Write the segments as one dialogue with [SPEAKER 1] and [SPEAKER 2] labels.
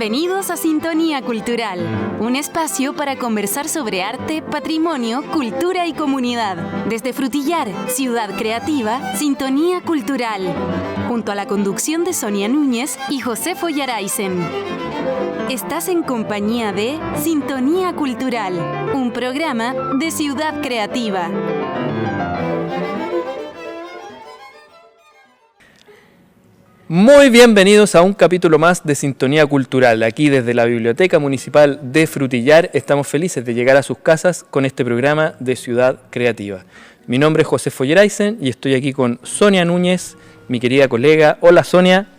[SPEAKER 1] Bienvenidos a Sintonía Cultural, un espacio para conversar sobre arte, patrimonio, cultura y comunidad. Desde Frutillar, Ciudad Creativa, Sintonía Cultural, junto a la conducción de Sonia Núñez y Josefo Yaraizen. Estás en compañía de Sintonía Cultural, un programa de Ciudad Creativa.
[SPEAKER 2] Muy bienvenidos a un capítulo más de Sintonía Cultural. Aquí desde la Biblioteca Municipal de Frutillar estamos felices de llegar a sus casas con este programa de Ciudad Creativa. Mi nombre es Josefo Yaraizen y estoy aquí con Sonia Núñez, mi querida colega. Hola Sonia,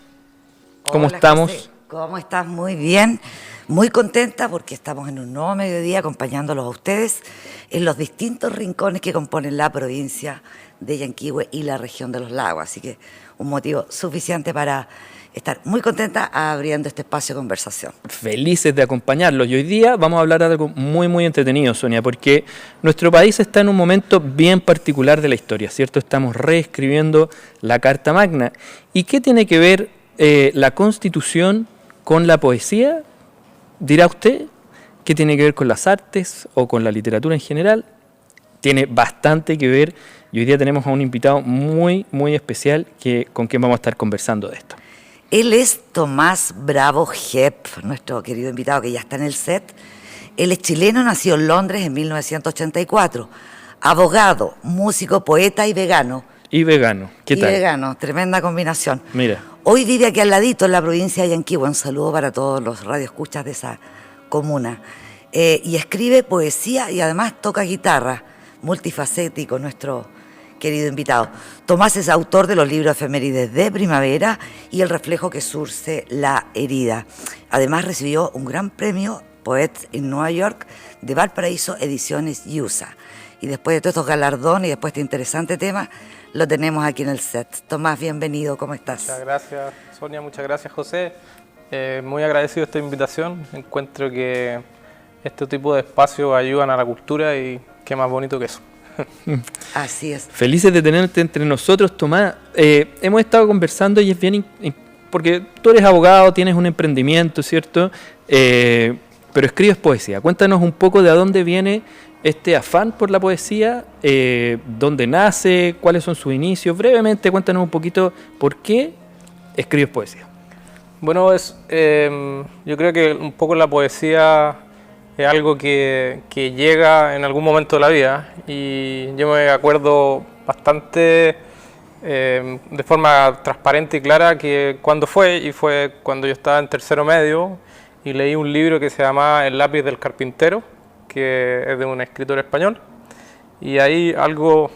[SPEAKER 2] ¿cómo estamos?
[SPEAKER 3] José, ¿cómo estás? Muy bien, muy contenta porque estamos en un nuevo mediodía acompañándolos a ustedes en los distintos rincones que componen la provincia de Yanquihue y la región de los lagos. Así que un motivo suficiente para estar muy contenta abriendo este espacio de conversación.
[SPEAKER 2] Felices de acompañarlos. Y hoy día vamos a hablar de algo muy entretenido, Sonia, porque nuestro país está en un momento bien particular de la historia, ¿cierto? Estamos reescribiendo la Carta Magna. ¿Y qué tiene que ver la Constitución con la poesía? Dirá usted, ¿qué tiene que ver con las artes o con la literatura en general? Tiene bastante que ver y hoy día tenemos a un invitado muy especial con quien vamos a estar conversando de esto.
[SPEAKER 3] Él es Tomás Bravo Jep, nuestro querido invitado que ya está en el set. Él es chileno, nació en Londres en 1984. Abogado, músico, poeta y vegano.
[SPEAKER 2] Y vegano, ¿qué tal?
[SPEAKER 3] Y vegano, tremenda combinación.
[SPEAKER 2] Mira.
[SPEAKER 3] Hoy vive aquí al ladito en la provincia de Yanquihue. Un saludo para todos los radioescuchas de esa comuna. Y escribe poesía y además toca guitarra. Multifacético nuestro querido invitado. Tomás es autor de los libros Efemérides de Primavera y El reflejo que surce la herida. Además recibió un gran premio Poets in Nueva York de Valparaíso Ediciones USA. Y después de todos estos galardones y después de este interesante tema, lo tenemos aquí en el set. Tomás, bienvenido, ¿cómo estás?
[SPEAKER 4] Muchas gracias, Sonia, muchas gracias, José. Muy agradecido de esta invitación. Encuentro que este tipo de espacios ayudan a la cultura y qué más bonito que eso.
[SPEAKER 3] Así es.
[SPEAKER 2] Felices de tenerte entre nosotros, Tomás. Hemos estado conversando y es bien, porque tú eres abogado, tienes un emprendimiento, ¿cierto? Pero escribes poesía. Cuéntanos un poco de a dónde viene este afán por la poesía, dónde nace, cuáles son sus inicios. Brevemente, cuéntanos un poquito por qué escribes poesía.
[SPEAKER 4] Bueno, yo creo que un poco la poesía es algo que llega en algún momento de la vida y yo me acuerdo bastante de forma transparente y clara que cuando fue cuando yo estaba en tercero medio y leí un libro que se llama El lápiz del carpintero, que es de un escritor español, y ahí algo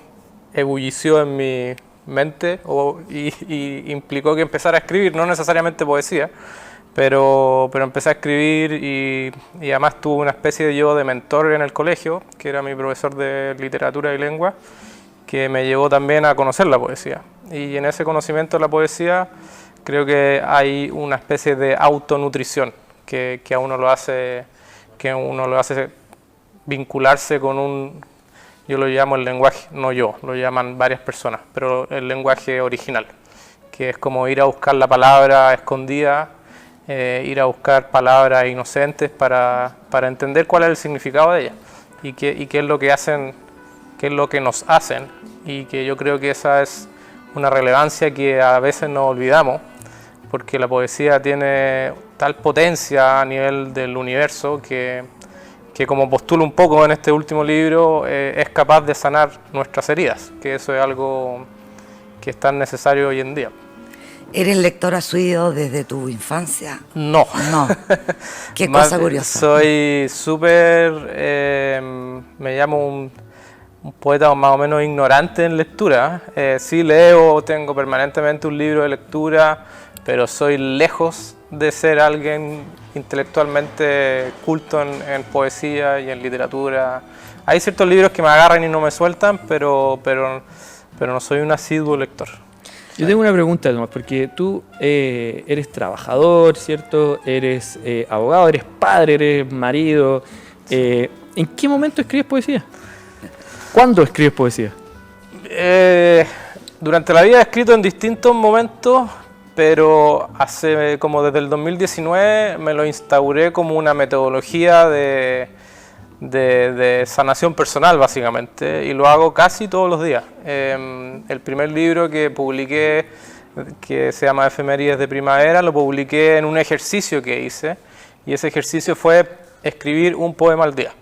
[SPEAKER 4] ebullició en mi mente y implicó que empezara a escribir, no necesariamente poesía, pero empecé a escribir y además tuve una especie de mentor en el colegio, que era mi profesor de literatura y lengua, que me llevó también a conocer la poesía. Y en ese conocimiento de la poesía creo que hay una especie de autonutrición que a uno lo hace vincularse con yo lo llamo el lenguaje, no yo, lo llaman varias personas, pero el lenguaje original, que es como ir a buscar la palabra escondida, ir a buscar palabras inocentes para entender cuál es el significado de ellas y qué es lo que hacen, qué es lo que nos hacen, y que yo creo que esa es una relevancia que a veces nos olvidamos, porque la poesía tiene tal potencia a nivel del universo que como postulo un poco en este último libro, es capaz de sanar nuestras heridas, que eso es algo que es tan necesario hoy en día.
[SPEAKER 3] ¿Eres lector asiduo desde tu infancia?
[SPEAKER 4] No.
[SPEAKER 3] Qué cosa curiosa.
[SPEAKER 4] Soy súper, me llamo un poeta más o menos ignorante en lectura. Sí leo, tengo permanentemente un libro de lectura, pero soy lejos de ser alguien intelectualmente culto en poesía y en literatura. Hay ciertos libros que me agarran y no me sueltan, pero no soy un asiduo lector.
[SPEAKER 2] Yo tengo una pregunta, Tomás, porque tú eres trabajador, ¿cierto? Eres abogado, eres padre, eres marido. ¿En qué momento escribes poesía? ¿Cuándo escribes poesía?
[SPEAKER 4] Durante la vida he escrito en distintos momentos, pero como desde el 2019 me lo instauré como una metodología de sanación personal, básicamente, y lo hago casi todos los días. El primer libro que publiqué, que se llama Efemérides de Primavera, lo publiqué en un ejercicio que hice, y ese ejercicio fue escribir un poema al día.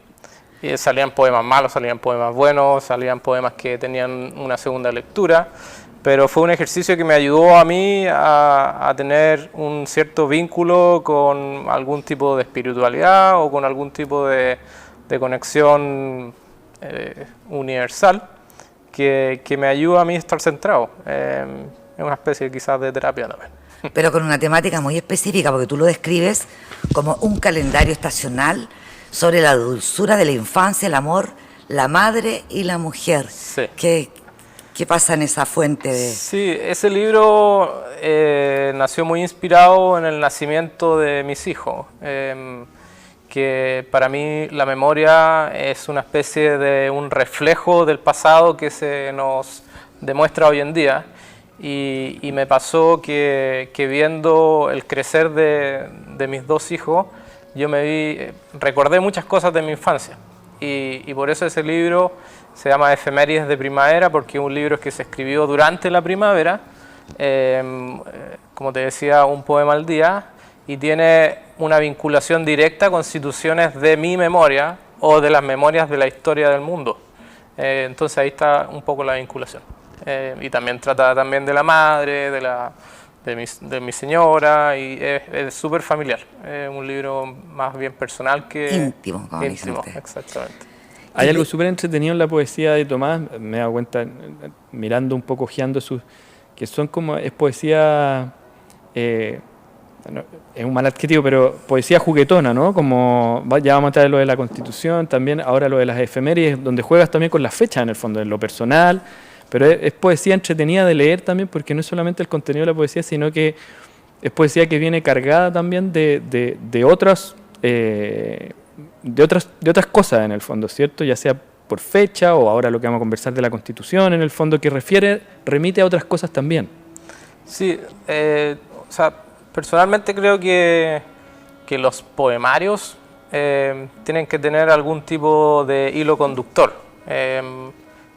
[SPEAKER 4] Y salían poemas malos, salían poemas buenos, salían poemas que tenían una segunda lectura, pero fue un ejercicio que me ayudó a mí a tener un cierto vínculo con algún tipo de espiritualidad o con algún tipo de conexión universal que me ayuda a mí a estar centrado. Es una especie quizás de terapia también.
[SPEAKER 3] Pero con una temática muy específica, porque tú lo describes como un calendario estacional sobre la dulzura de la infancia, el amor, la madre y la mujer.
[SPEAKER 4] Sí.
[SPEAKER 3] ¿Qué pasa en esa fuente de...?
[SPEAKER 4] Sí, ese libro nació muy inspirado en el nacimiento de mis hijos, que para mí la memoria es una especie de un reflejo del pasado que se nos demuestra hoy en día, y me pasó que viendo el crecer de mis dos hijos, yo recordé muchas cosas de mi infancia, y por eso ese libro se llama Efemérides de Primavera, porque es un libro que se escribió durante la primavera, como te decía, un poema al día, y tiene una vinculación directa con situaciones de mi memoria o de las memorias de la historia del mundo. Entonces ahí está un poco la vinculación. Y también trata también de la madre, de mi señora, y es súper familiar. Es un libro más bien personal que
[SPEAKER 3] íntimo, como dicen
[SPEAKER 4] íntimo,
[SPEAKER 3] ustedes.
[SPEAKER 4] exactamente.
[SPEAKER 2] Hay algo súper entretenido en la poesía de Tomás, me he dado cuenta mirando un poco, ojeando que son como, es poesía, es un mal adjetivo, pero poesía juguetona, ¿no? Como ya vamos a traer lo de la Constitución, también ahora lo de las efemérides, donde juegas también con las fechas en el fondo, en lo personal, pero es poesía entretenida de leer también, porque no es solamente el contenido de la poesía, sino que es poesía que viene cargada también de otras cosas en el fondo, ¿cierto? Ya sea por fecha o ahora lo que vamos a conversar de la Constitución, en el fondo, que remite a otras cosas también.
[SPEAKER 4] Sí, o sea, personalmente creo que los poemarios tienen que tener algún tipo de hilo conductor,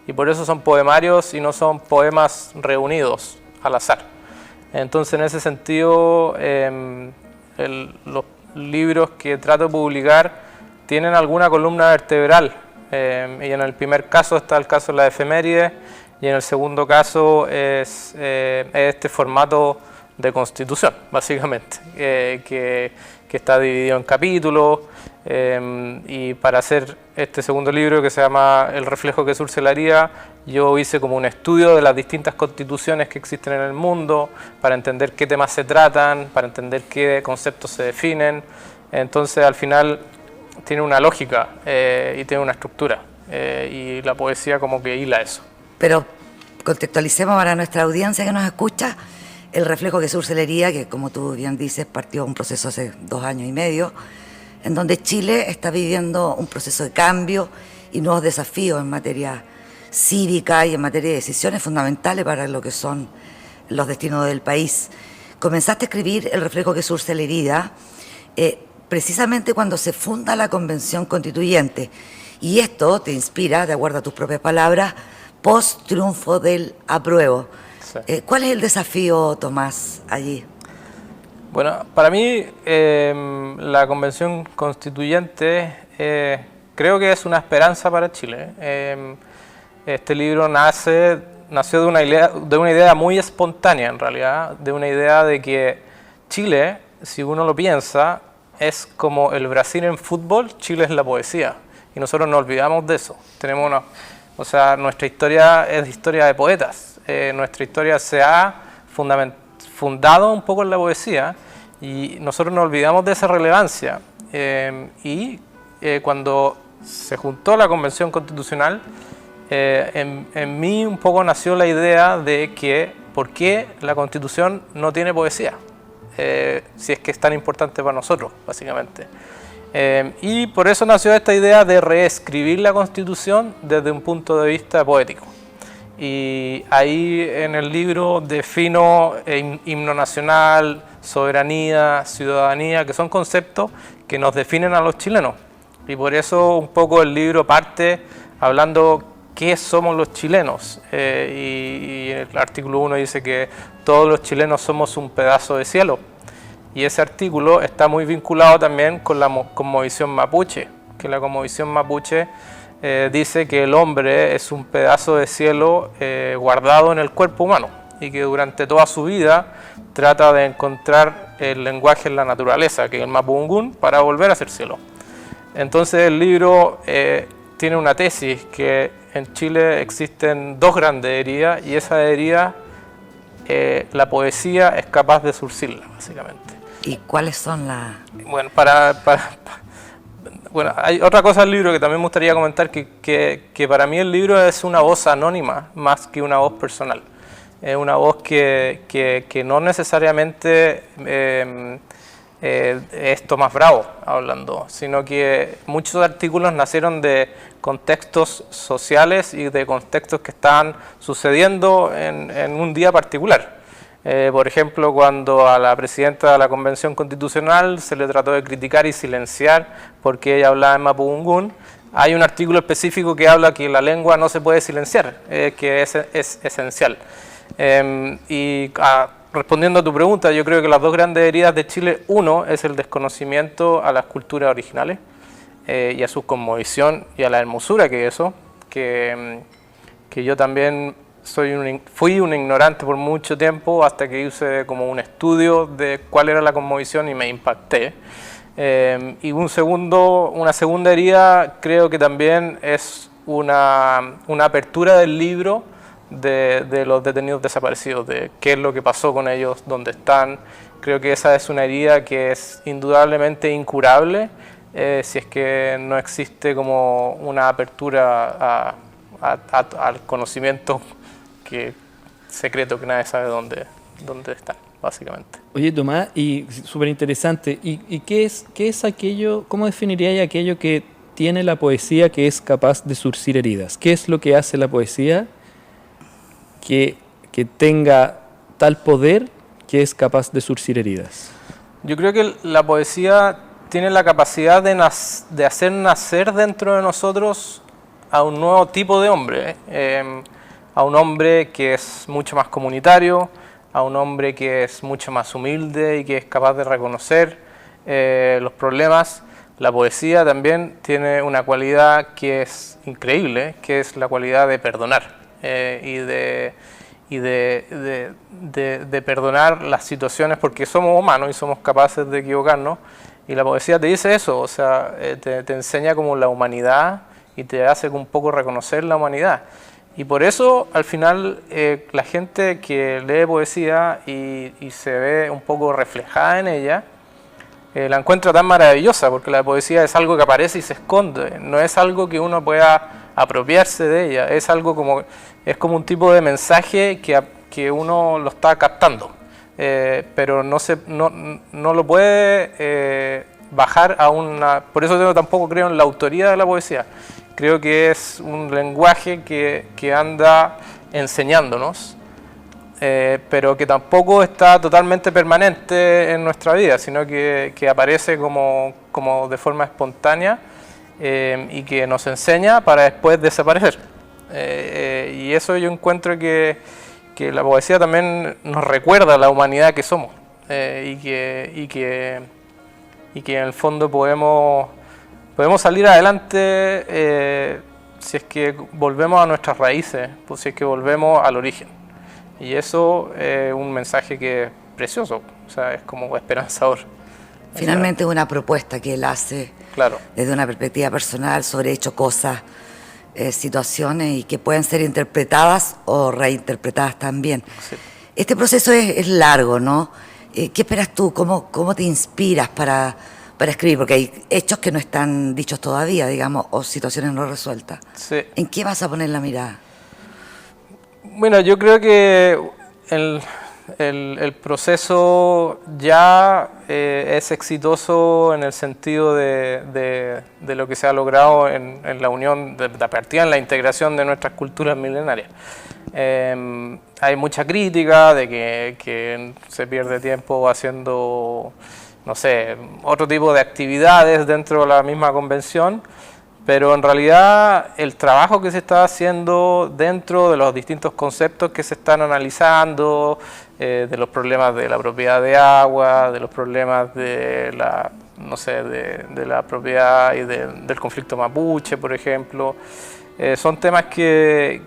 [SPEAKER 4] y por eso son poemarios y no son poemas reunidos al azar. Entonces, en ese sentido, los libros que trato de publicar tienen alguna columna vertebral, y en el primer caso está el caso de la efeméride, y en el segundo caso es este formato de constitución, básicamente, que está dividido en capítulos, y para hacer este segundo libro, que se llama El reflejo que surce la herida, yo hice como un estudio de las distintas constituciones que existen en el mundo, para entender qué temas se tratan, para entender qué conceptos se definen. Entonces, al final, tiene una lógica y tiene una estructura, y la poesía como que hila eso.
[SPEAKER 3] Pero contextualicemos para nuestra audiencia que nos escucha el reflejo que surce la herida, que como tú bien dices, partió un proceso hace 2 años y medio, en donde Chile está viviendo un proceso de cambio y nuevos desafíos en materia cívica y en materia de decisiones fundamentales para lo que son los destinos del país. Comenzaste a escribir El reflejo que surce la herida precisamente cuando se funda la Convención Constituyente, y esto te inspira, de acuerdo a tus propias palabras, post triunfo del apruebo. Sí. ¿Cuál es el desafío, Tomás, allí?
[SPEAKER 4] Bueno, para mí la Convención Constituyente creo que es una esperanza para Chile. Este libro nació de una idea muy espontánea, en realidad, de una idea de que Chile, si uno lo piensa, es como el Brasil en fútbol, Chile es la poesía, y nosotros nos olvidamos de eso. Nuestra historia es historia de poetas, nuestra historia se ha fundado un poco en la poesía, y nosotros nos olvidamos de esa relevancia. Cuando se juntó la Convención Constitucional, en mí un poco nació la idea de que ¿por qué la Constitución no tiene poesía? Si es que es tan importante para nosotros, básicamente. Y por eso nació esta idea de reescribir la Constitución desde un punto de vista poético. y ahí en el libro defino himno nacional, soberanía, ciudadanía, que son conceptos que nos definen a los chilenos. Y por eso un poco el libro parte hablando qué somos los chilenos. Y el artículo 1 dice que todos los chilenos somos un pedazo de cielo. Y ese artículo está muy vinculado también con la cosmovisión mapuche, que la cosmovisión mapuche dice que el hombre es un pedazo de cielo guardado en el cuerpo humano y que durante toda su vida trata de encontrar el lenguaje en la naturaleza, que es el mapudungún, para volver a ser cielo. Entonces el libro tiene una tesis que en Chile existen dos grandes heridas y esa herida la poesía es capaz de surcirla, básicamente.
[SPEAKER 3] ¿Y cuáles son las...?
[SPEAKER 4] Bueno, bueno, hay otra cosa del libro que también me gustaría comentar, que para mí el libro es una voz anónima más que una voz personal. Es una voz que no necesariamente es Tomás Bravo hablando, sino que muchos artículos nacieron de contextos sociales y de contextos que estaban sucediendo en un día particular. Por ejemplo, cuando a la presidenta de la Convención Constitucional se le trató de criticar y silenciar porque ella hablaba en mapudungún, hay un artículo específico que habla que la lengua no se puede silenciar, que es esencial. Respondiendo a tu pregunta, yo creo que las dos grandes heridas de Chile, uno es el desconocimiento a las culturas originales y a su cosmovisión y a la hermosura que eso, que yo también fui un ignorante por mucho tiempo hasta que hice como un estudio de cuál era la cosmovisión y me impacté. Y una segunda herida creo que también es una apertura del libro de los detenidos desaparecidos, de qué es lo que pasó con ellos, dónde están. Creo que esa es una herida que es indudablemente incurable si es que no existe como una apertura al conocimiento secreto que nadie sabe dónde están, básicamente.
[SPEAKER 2] Oye, Tomás, y súper interesante, ¿y qué es aquello, cómo definirías aquello que tiene la poesía que es capaz de surcir heridas? ¿Qué es lo que hace la poesía que tenga tal poder que es capaz de surcir heridas?
[SPEAKER 4] Yo creo que la poesía tiene la capacidad de hacer nacer dentro de nosotros a un nuevo tipo de hombre, a un hombre que es mucho más comunitario, a un hombre que es mucho más humilde y que es capaz de reconocer los problemas. La poesía también tiene una cualidad que es increíble, que es la cualidad de perdonar y de perdonar las situaciones, porque somos humanos y somos capaces de equivocarnos, y la poesía te dice eso, o sea, te enseña como la humanidad y te hace un poco reconocer la humanidad. Y por eso, al final, la gente que lee poesía y se ve un poco reflejada en ella, la encuentra tan maravillosa, porque la poesía es algo que aparece y se esconde, no es algo que uno pueda apropiarse de ella, es como un tipo de mensaje que uno lo está captando, pero no lo puede bajar a una... Por eso yo tampoco creo en la autoría de la poesía. Creo que es un lenguaje que anda enseñándonos, pero que tampoco está totalmente permanente en nuestra vida, sino que aparece como de forma espontánea y que nos enseña para después desaparecer. Y eso yo encuentro que la poesía también nos recuerda la humanidad que somos y que en el fondo podemos salir adelante si es que volvemos a nuestras raíces, pues si es que volvemos al origen. Y eso es un mensaje que es precioso, o sea, es como esperanzador.
[SPEAKER 3] Finalmente es una propuesta que él hace,
[SPEAKER 4] claro,
[SPEAKER 3] desde una perspectiva personal sobre hechos, cosas, situaciones, y que pueden ser interpretadas o reinterpretadas también.
[SPEAKER 4] Sí.
[SPEAKER 3] Este proceso es largo, ¿no? ¿Qué esperas tú? ¿Cómo te inspiras para escribir? Porque hay hechos que no están dichos todavía, digamos, o situaciones no resueltas.
[SPEAKER 4] Sí.
[SPEAKER 3] ¿En qué vas a poner la mirada?
[SPEAKER 4] Bueno, yo creo que el proceso ya es exitoso en el sentido de lo que se ha logrado en la unión, de partida en la integración de nuestras culturas milenarias. Hay mucha crítica de que se pierde tiempo haciendo, no sé, otro tipo de actividades dentro de la misma convención, pero en realidad el trabajo que se está haciendo dentro de los distintos conceptos que se están analizando, de los problemas de la propiedad de agua, de los problemas de la, no sé, de la propiedad y del conflicto mapuche, por ejemplo, son temas que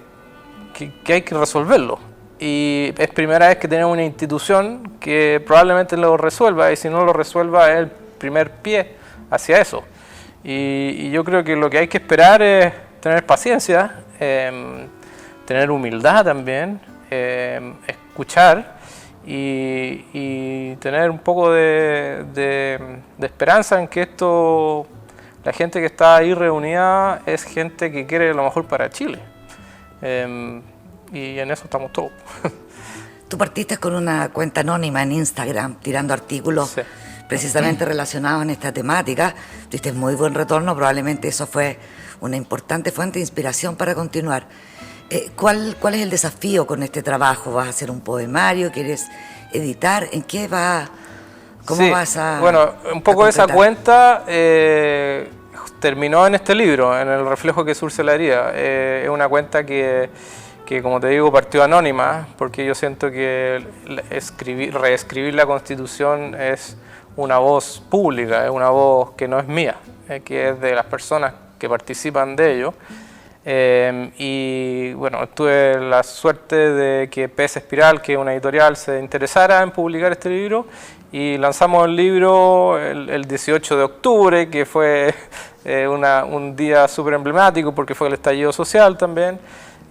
[SPEAKER 4] hay que resolverlo. Y es primera vez que tenemos una institución que probablemente lo resuelva, y si no lo resuelva es el primer pie hacia eso. Y yo creo que lo que hay que esperar es tener paciencia, tener humildad también, escuchar y tener un poco de esperanza en que esto, la gente que está ahí reunida es gente que quiere lo mejor para Chile. Y en eso estamos todos.
[SPEAKER 3] Tú partiste con una cuenta anónima en Instagram, tirando artículos
[SPEAKER 4] Sí.
[SPEAKER 3] precisamente relacionados en esta temática. Tuviste muy buen retorno, probablemente eso fue una importante fuente de inspiración para continuar. ¿Cuál es el desafío con este trabajo? ¿Vas a hacer un poemario? ¿Quieres editar? ¿En qué va? ¿Cómo
[SPEAKER 4] Sí,
[SPEAKER 3] vas a...?
[SPEAKER 4] bueno, un poco
[SPEAKER 3] a
[SPEAKER 4] esa
[SPEAKER 3] completar?
[SPEAKER 4] cuenta terminó en este libro, en El reflejo que surce la herida. Es una cuenta que, como te digo, partió anónima, porque yo siento que reescribir la Constitución es una voz pública, es una voz que no es mía, que es de las personas que participan de ello. Y bueno, tuve la suerte de que PS Espiral, que es una editorial, se interesara en publicar este libro, y lanzamos el libro el 18 de octubre, que fue un día súper emblemático porque fue el estallido social también.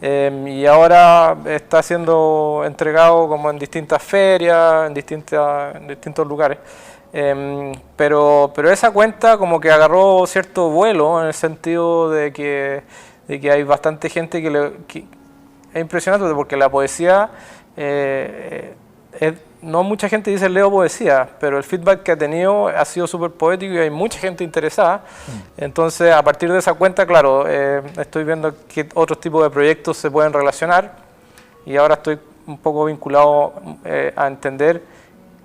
[SPEAKER 4] Y ahora está siendo entregado como en distintas ferias, en distintos lugares. Pero esa cuenta como que agarró cierto vuelo, en el sentido de que hay bastante gente que es impresionante, porque la poesía, no mucha gente dice leo poesía, pero el feedback que ha tenido ha sido súper poético y hay mucha gente interesada. Entonces, a partir de esa cuenta, claro, estoy viendo qué otros tipos de proyectos se pueden relacionar, y ahora estoy un poco vinculado a entender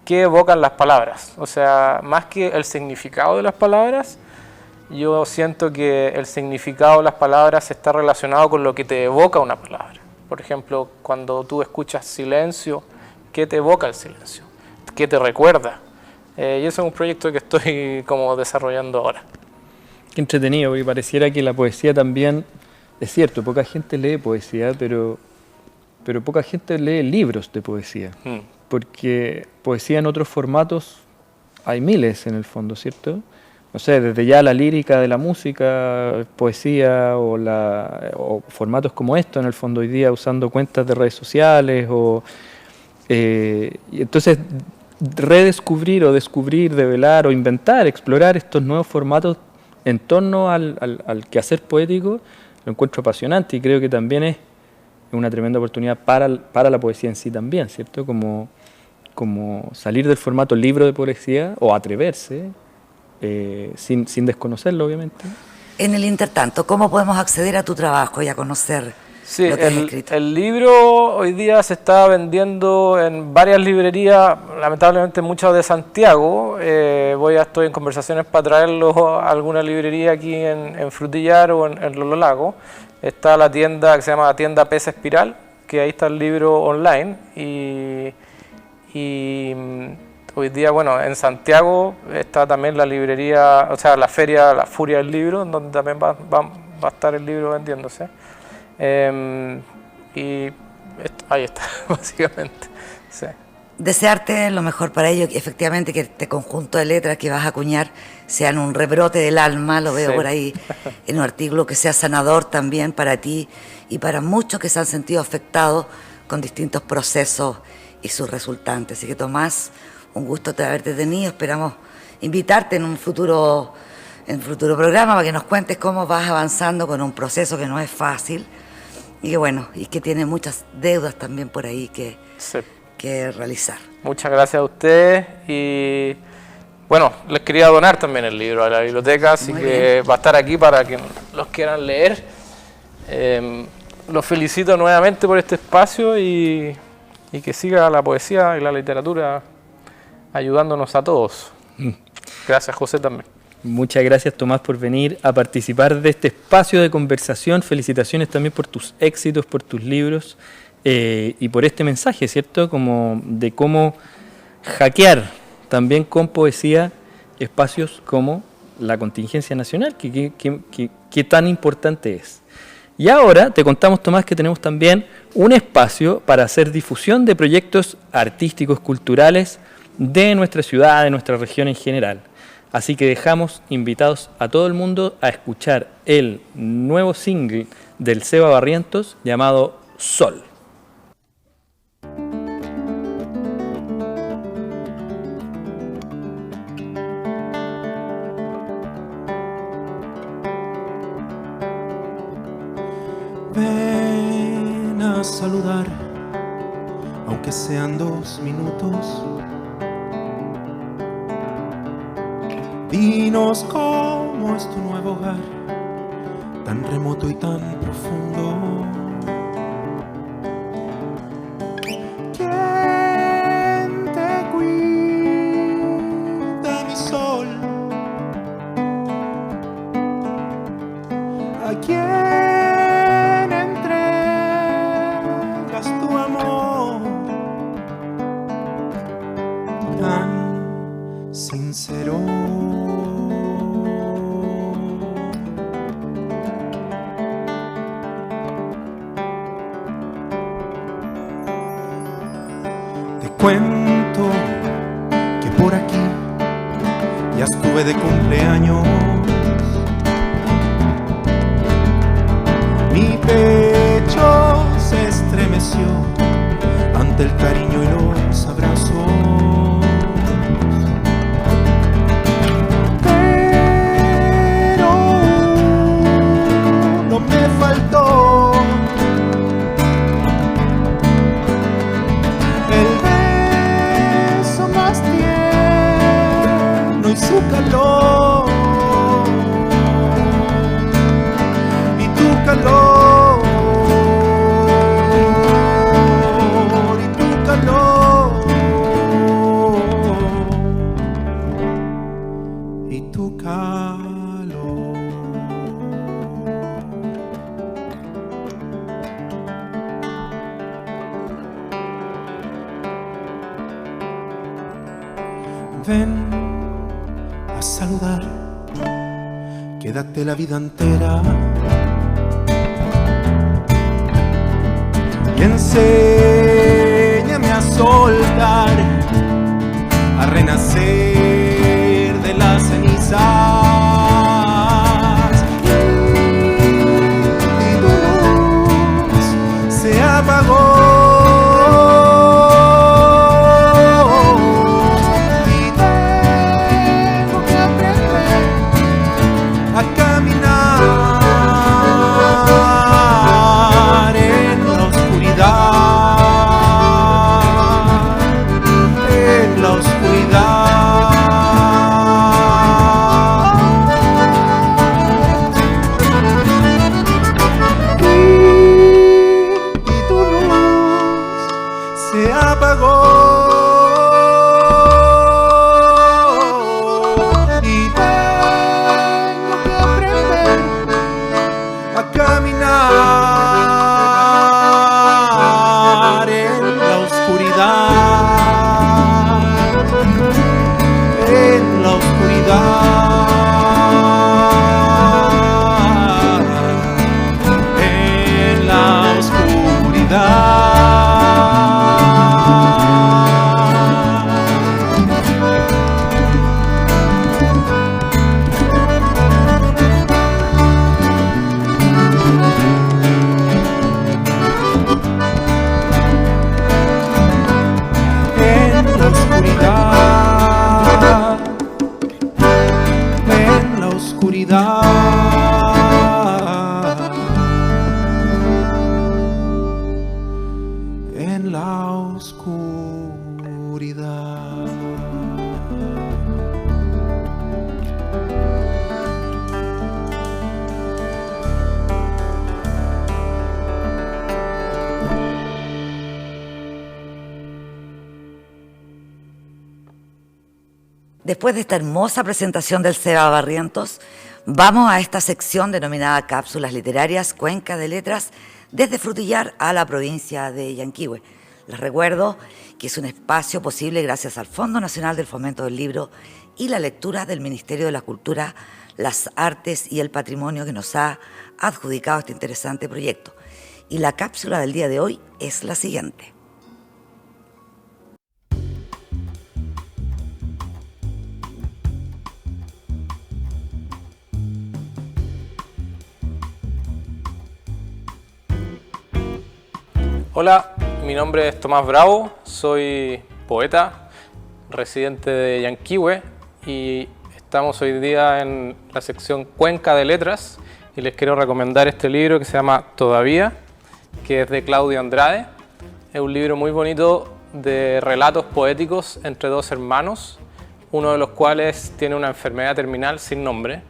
[SPEAKER 4] qué evocan las palabras. O sea, más que el significado de las palabras, yo siento que el significado de las palabras está relacionado con lo que te evoca una palabra. Por ejemplo, cuando tú escuchas silencio, ¿qué te evoca el silencio? ¿Qué te recuerda? Y ese es un proyecto que estoy como desarrollando ahora.
[SPEAKER 2] Qué entretenido, porque pareciera que la poesía también, es cierto, poca gente lee poesía, pero poca gente lee libros de poesía. Porque poesía en otros formatos hay miles en el fondo, ¿cierto? No sé, desde ya la lírica de la música, poesía o formatos como esto, en el fondo hoy día usando cuentas de redes sociales y entonces redescubrir o descubrir, develar o inventar, explorar estos nuevos formatos en torno al quehacer poético, lo encuentro apasionante, y creo que también es una tremenda oportunidad para la poesía en sí también, ¿cierto? Como salir del formato libro de poesía o atreverse, sin desconocerlo, obviamente.
[SPEAKER 3] En el intertanto, ¿cómo podemos acceder a tu trabajo y a conocer
[SPEAKER 4] Sí,
[SPEAKER 3] lo que has escrito?
[SPEAKER 4] el libro hoy día se está vendiendo en varias librerías, lamentablemente muchas de Santiago. Estoy en conversaciones para traerlo a alguna librería aquí en Frutillar o en Los Lagos. Está la tienda que se llama Tienda PS Espiral, que ahí está el libro online, y hoy día, bueno, en Santiago está también la librería, o sea, la feria La Furia del Libro, en donde también va a estar el libro vendiéndose. Ahí está, básicamente. Sí.
[SPEAKER 3] Desearte lo mejor para ello, que efectivamente que este conjunto de letras que vas a acuñar sean un rebrote del alma, lo veo
[SPEAKER 4] Sí.
[SPEAKER 3] por ahí en un artículo, que sea sanador también para ti y para muchos que se han sentido afectados con distintos procesos y sus resultantes. Así que, Tomás, un gusto haberte tenido. Esperamos invitarte en un futuro programa para que nos cuentes cómo vas avanzando con un proceso que no es fácil y que, bueno, y que tiene muchas deudas también por ahí
[SPEAKER 4] Sí.
[SPEAKER 3] que realizar.
[SPEAKER 4] Muchas gracias a ustedes y bueno, les quería donar también el libro a la biblioteca, así
[SPEAKER 3] Muy
[SPEAKER 4] que
[SPEAKER 3] bien.
[SPEAKER 4] va a estar aquí para que los quieran leer. Los felicito nuevamente por este espacio y que siga la poesía y la literatura ayudándonos a todos. Gracias, José, también.
[SPEAKER 2] Muchas gracias, Tomás, por venir a participar de este espacio de conversación. Felicitaciones también por tus éxitos, por tus libros y por este mensaje, ¿cierto? Como de cómo hackear también con poesía espacios como la contingencia nacional, que tan importante es. Y ahora te contamos, Tomás, que tenemos también un espacio para hacer difusión de proyectos artísticos, culturales de nuestra ciudad, de nuestra región en general. Así que dejamos invitados a todo el mundo a escuchar el nuevo single del Seba Barrientos llamado Sol.
[SPEAKER 5] Ven a saludar, aunque sean 2 minutos. Dinos cómo es tu nuevo hogar, tan remoto y tan profundo. ¿Quién te cuida, mi sol? ¿A quién entregas tu amor tan sincero? Cuento que por aquí ya estuve de cumpleaños. Mi pecho se estremeció ante el cariño y los abrazos. Pero no me faltó más tierno y su calor, y tu calor, y tu calor, y tu calor. Ven a saludar, quédate la vida entera y enséñame a soltar, a renacer de las cenizas. Y tu luz se apagó. seguridad.
[SPEAKER 3] Después de esta hermosa presentación del Seba Barrientos, vamos a esta sección denominada Cápsulas Literarias Cuenca de Letras, desde Frutillar a la provincia de Yanquihue. Les recuerdo que es un espacio posible gracias al Fondo Nacional del Fomento del Libro y la lectura del Ministerio de la Cultura, las Artes y el Patrimonio, que nos ha adjudicado este interesante proyecto. Y la cápsula del día de hoy es la siguiente.
[SPEAKER 4] Hola, mi nombre es Tomás Bravo, soy poeta, residente de Yanquihue y estamos hoy día en la sección Cuenca de Letras y les quiero recomendar este libro que se llama Todavía, que es de Claudio Andrade. Es un libro muy bonito de relatos poéticos entre dos hermanos, uno de los cuales tiene una enfermedad terminal sin nombre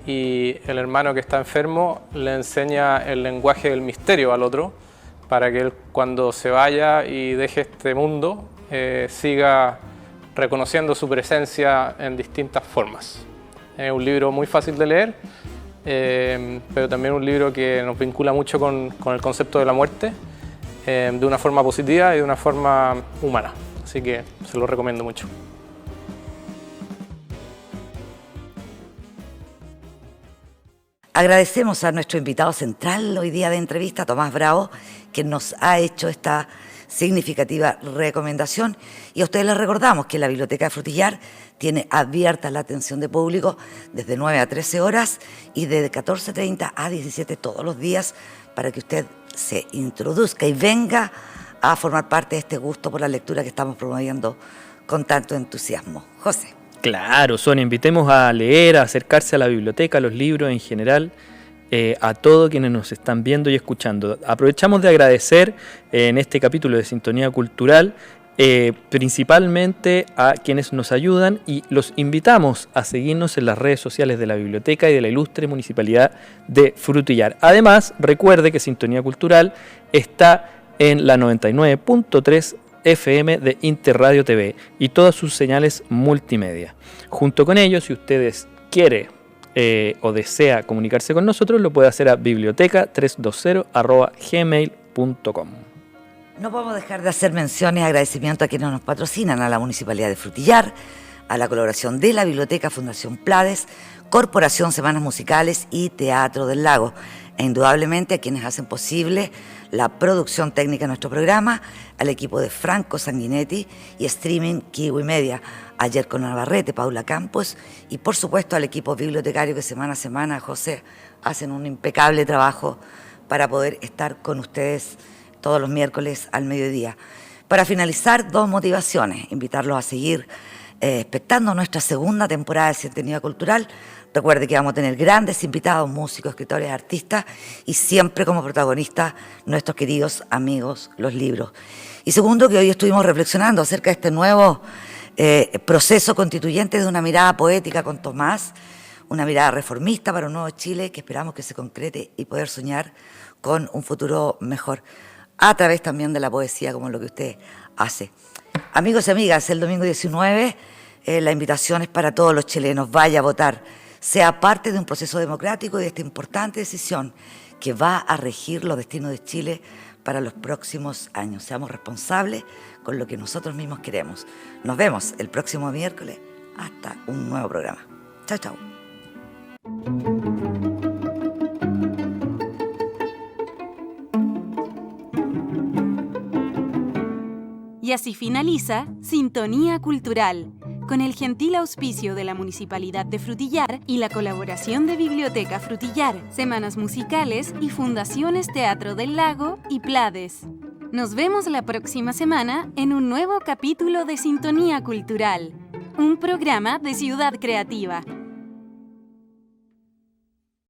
[SPEAKER 4] y el hermano que está enfermo le enseña el lenguaje del misterio al otro, para que él, cuando se vaya y deje este mundo, siga reconociendo su presencia en distintas formas. Es un libro muy fácil de leer, pero también un libro que nos vincula mucho con el concepto de la muerte, de una forma positiva y de una forma humana. Así que se lo recomiendo mucho.
[SPEAKER 3] Agradecemos a nuestro invitado central hoy día de entrevista, Tomás Bravo, que nos ha hecho esta significativa recomendación. Y a ustedes les recordamos que la Biblioteca de Frutillar tiene abierta la atención de público desde 9 a 13 horas y de 14:30 a 17 todos los días para que usted se introduzca y venga a formar parte de este gusto por la lectura que estamos promoviendo con tanto entusiasmo. José.
[SPEAKER 2] Claro, Sonia, invitemos a leer, a acercarse a la biblioteca, a los libros en general, a todos quienes nos están viendo y escuchando. Aprovechamos de agradecer en este capítulo de Sintonía Cultural principalmente a quienes nos ayudan y los invitamos a seguirnos en las redes sociales de la biblioteca y de la ilustre Municipalidad de Frutillar. Además, recuerde que Sintonía Cultural está en la 99.3 FM de Interradio TV y todas sus señales multimedia. Junto con ello, si ustedes quiere o desea comunicarse con nosotros, lo puede hacer a biblioteca320@gmail.com.
[SPEAKER 3] No podemos dejar de hacer menciones y agradecimiento a quienes nos patrocinan, a la Municipalidad de Frutillar, a la colaboración de la Biblioteca Fundación Plades, Corporación Semanas Musicales y Teatro del Lago, e indudablemente a quienes hacen posible la producción técnica de nuestro programa, al equipo de Franco Sanguinetti y Streaming Kiwi Media, a Yerko Navarrete, Paula Campos y por supuesto al equipo bibliotecario que semana a semana, José, hacen un impecable trabajo para poder estar con ustedes todos los miércoles al mediodía. Para finalizar, dos motivaciones: invitarlos a seguir expectando nuestra segunda temporada de Sintonía Cultural. Recuerde que vamos a tener grandes invitados, músicos, escritores, artistas y siempre como protagonistas nuestros queridos amigos, los libros. Y segundo, que hoy estuvimos reflexionando acerca de este nuevo proceso constituyente de una mirada poética con Tomás, una mirada reformista para un nuevo Chile que esperamos que se concrete y poder soñar con un futuro mejor, a través también de la poesía como lo que usted hace. Amigos y amigas, el domingo 19 la invitación es para todos los chilenos. Vaya a votar, sea parte de un proceso democrático y de esta importante decisión que va a regir los destinos de Chile para los próximos años. Seamos responsables con lo que nosotros mismos queremos. Nos vemos el próximo miércoles hasta un nuevo programa. Chao, chao.
[SPEAKER 1] Y así finaliza Sintonía Cultural, con el gentil auspicio de la Municipalidad de Frutillar y la colaboración de Biblioteca Frutillar, Semanas Musicales y Fundaciones Teatro del Lago y Plades. Nos vemos la próxima semana en un nuevo capítulo de Sintonía Cultural, un programa de Ciudad Creativa.